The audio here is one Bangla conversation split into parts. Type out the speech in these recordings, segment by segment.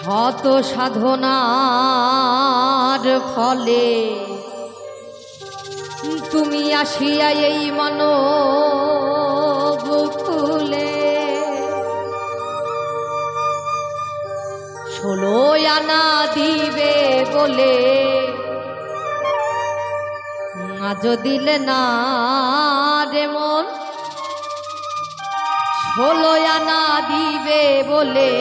শত সাধনার ফলে তুমি আসিয়া এই মানব কুলে 16 আনা দিবে বলে আজ দিলে না রে মন 16 আনা দিবে বলে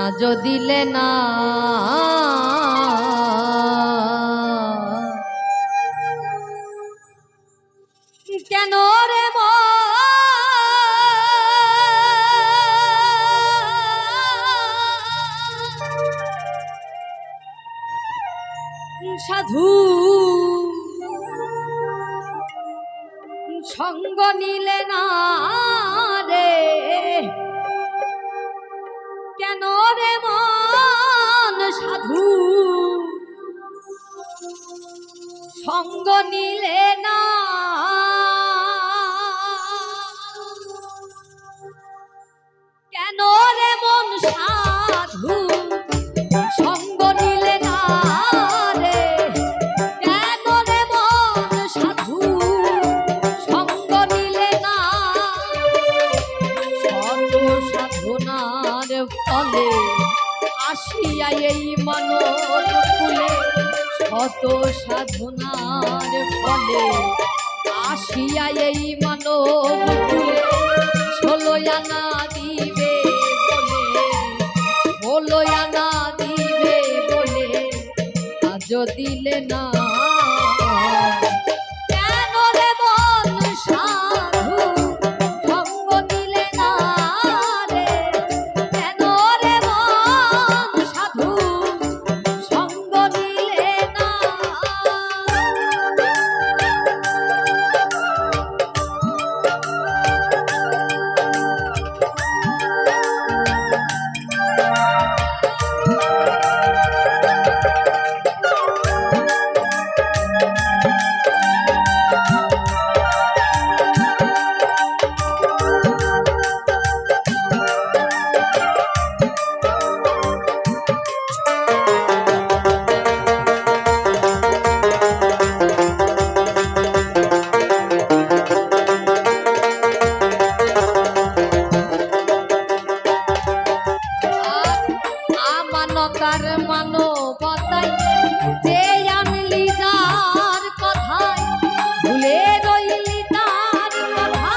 আজ দিলে না কেন রে সাধু সঙ্গ নিলে না রে কেন রে মন সাধু সঙ্গ নিলে না কেন রে মন সাধু সঙ্গ নিলে না রে কেন রে মন সাধু সঙ্গ নিলে না শত সাধনার ফলে আসিয়া এই মানব কুলে শত সাধনার ফলে আসিয়া এই মানব কুলে 16 আনা দিবে বলে 16 আনা দিবে বলে আজ দিলে না কেন রে মন সাধু সঙ্গ নিলে না রে কেন রে মন সাধু সঙ্গ নিলে না মানবতার মানবতায় যে আনলি যার কথায় ভুলে রইলি তার কথা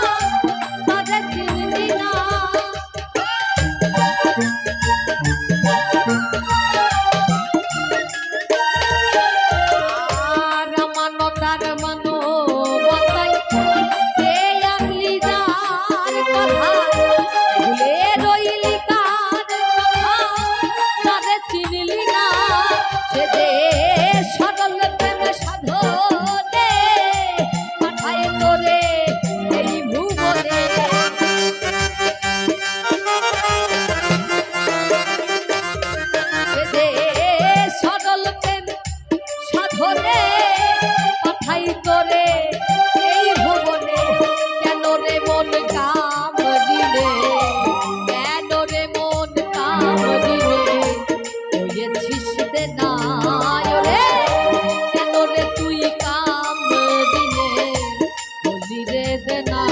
তারে চিনলি না আর মানবতার মানবতায় যে আনলি যার কথায় ভুলে রইলি চিনলি না সে যে সরল প্রেম সাধনে পাঠায় তোরে এই ভুবনে সে যে সরল প্রেম সাধনে পাঠাই তোরে এই ভুবনে কেন রে মন কাম দিলে কেন রে মন কাম দিলে কেন রে তুই কাম দিলে বলি রে দেনা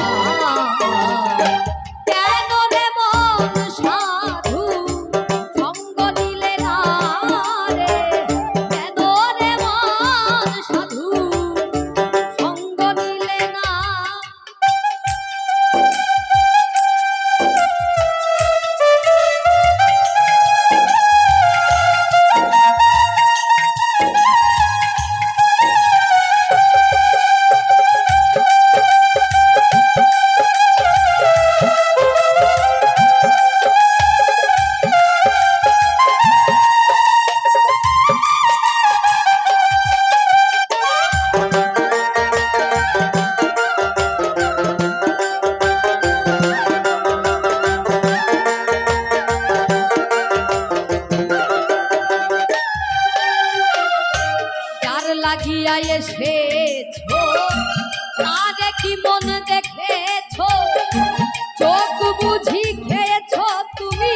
কেন রে মন সাধু সঙ্গ নিলে না রে কেন রে মন সাধু সঙ্গ নিলে না লাগিয়া এসেছো তারে কি মন দেখেছো চোখ বুঝি খেয়েছো তুমি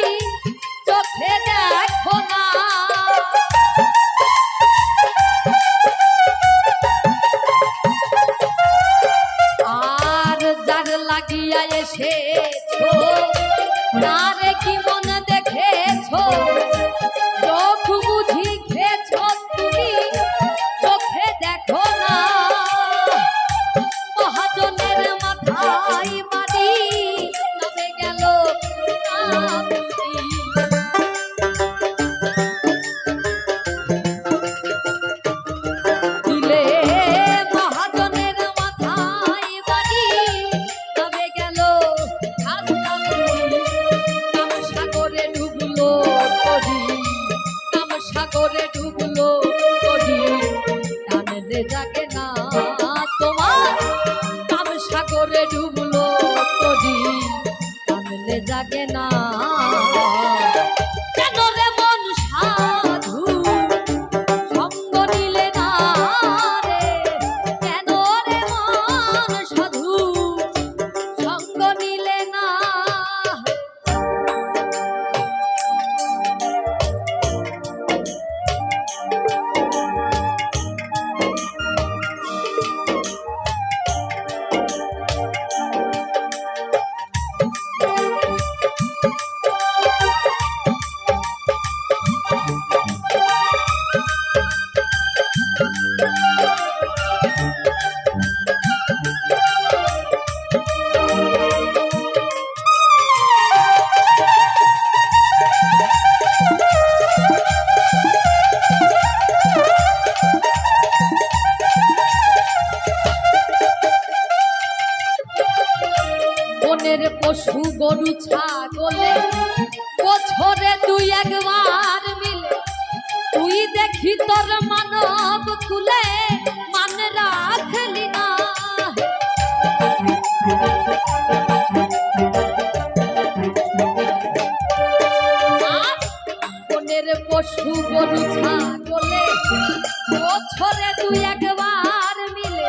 তারে কি মনে দেখেছো, চোখ বুঝি খেয়েছো তুমি, চোখে দেখো না মহাজনের মাথায় বাড়ি নামে গেল দিলে মহাজনের মাথায় বাড়ি নামে গেল সাগরে ডুবলো করি, কাম সাগরে ডুবলো করি, টানলে জাগে না তোমার কাম সাগরে ডুবলো করি, টানলে জাগে না। কেন রে মন সাধু সঙ্গ নিলে না রে, কেন রে মন সাধু সঙ্গ নিলে না। বনের পশু গরু ছাগলে বছরে দুই একবার মিলে, তুই দেখি তোর মানব কুলে মান রাখলি না। বনের পশু গরু ছাগলে বছরে দুই একবার মিলে,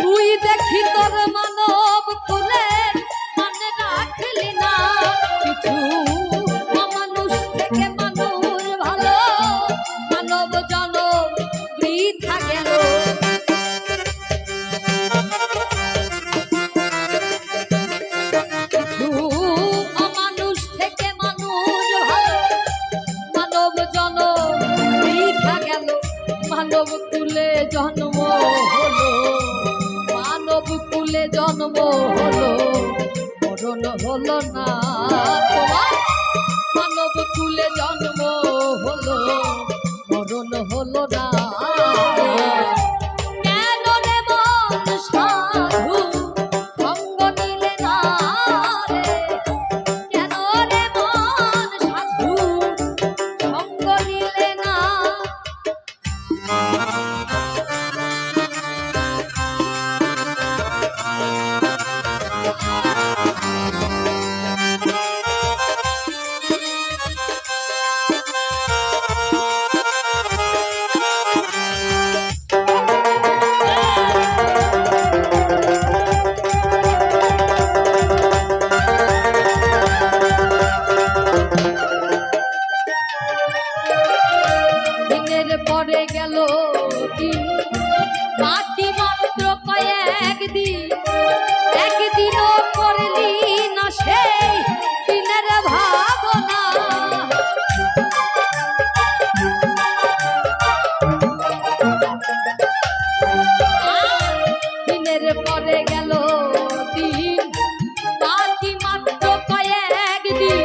তুই দেখি তোর মানব কুলে মানে রাখলি না। কিছু অমানুষ থেকে মানুষ ভালো, মানব জনম বৃথা গেল। কিছু অমানুষ থেকে মানুষ ভালো, মানব জনম বৃথা গেল। মানব কুলে জন্ম হলো, মানব কুলে জন্ম হলো, মরণ হলো না তোমার। মানব কুলে জন্ম হলো, মরণ হলো না। কেন রে মন সাধু সঙ্গ নিলে না রে, কেন রে মন সাধু সঙ্গ নিলে না। দিনের পরে গেল দিন, বাকি মাত্র কয়েকদিন, একদিনও করলি না সেই দিনের ভাবনা। দিনের পরে গেল দিন, বাকি মাত্র কয়েকদিন,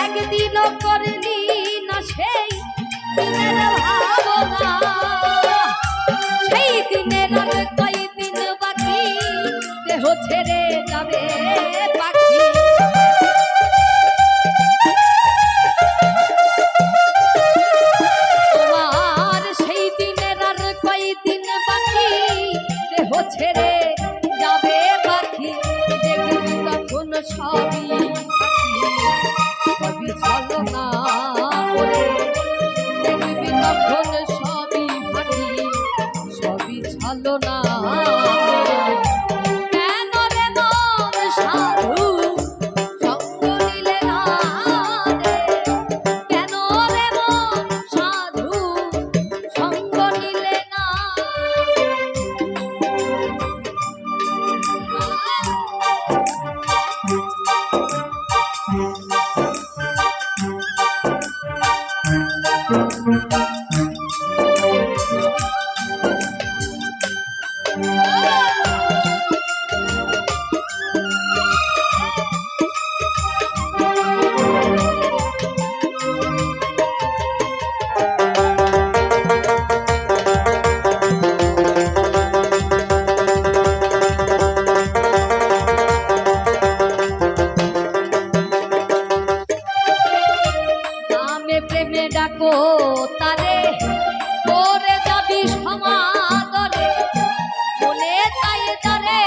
একদিনও করলি না সেই দিনের ভাবনা। সেই দিনের আর কয়দিন বাকি, দেহ ছেড়ে যাবে পাখি। তোমার সেই দিনের আর কয়দিন বাকি, দেহ ছেড়ে যাবে পাখি। দেখবি তখন সবই সবই ছলনা করে, দেখবি তখন সবই ফাঁকি, সবই ছলনা। কেন রে মন সাধু সঙ্গ নিলে না রে, কেন রে মন সাধু সঙ্গ নিলে না। প্রেমে ডাকো তারে করে যাবি সমাদরে বলে তাই তারে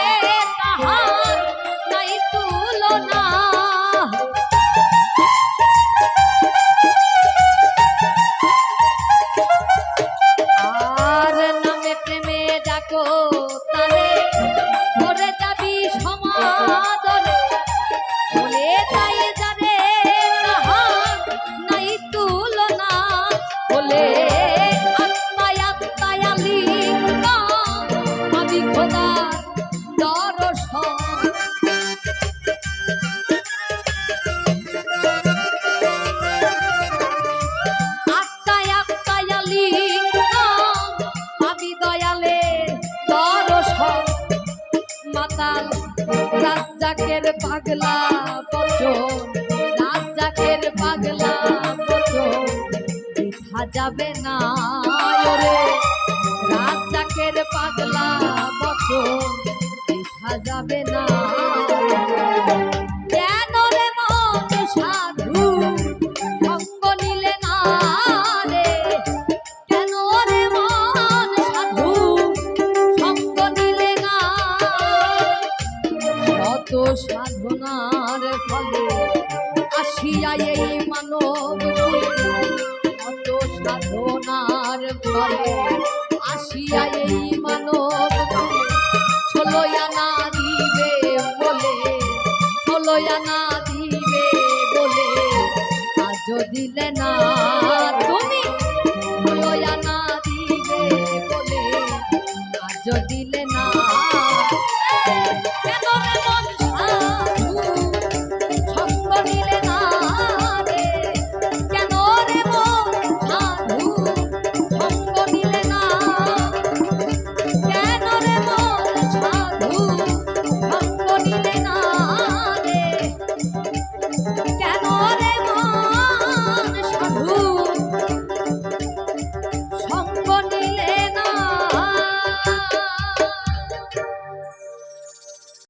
তাহার নাই তুলনা আর নামে প্রেমে ডাকো তারে করে যাবি সমাদরে বলে তাই যারে তাহার নাই তুলনা বলে আত্মায় আত্মায় আলী আমি খোদার দর্শন আত্মায় আত্মায় আলী আমি দয়ালে দর্শন মাতাল রাজ্জাকের পাগলা বচন রাজ্জাকের পাগলা বচন দেখা যাবে না ওরে রাজ্জাকের পাগলা বচন দেখা যাবে না কেন রে মন সাধু সঙ্গ নিলে না রে কেন রে মন সাধু সঙ্গ নিলে না শত সাধনার ফলে আসিয়া এই মানব কুলে শত সাধনার ফলে আসিয়া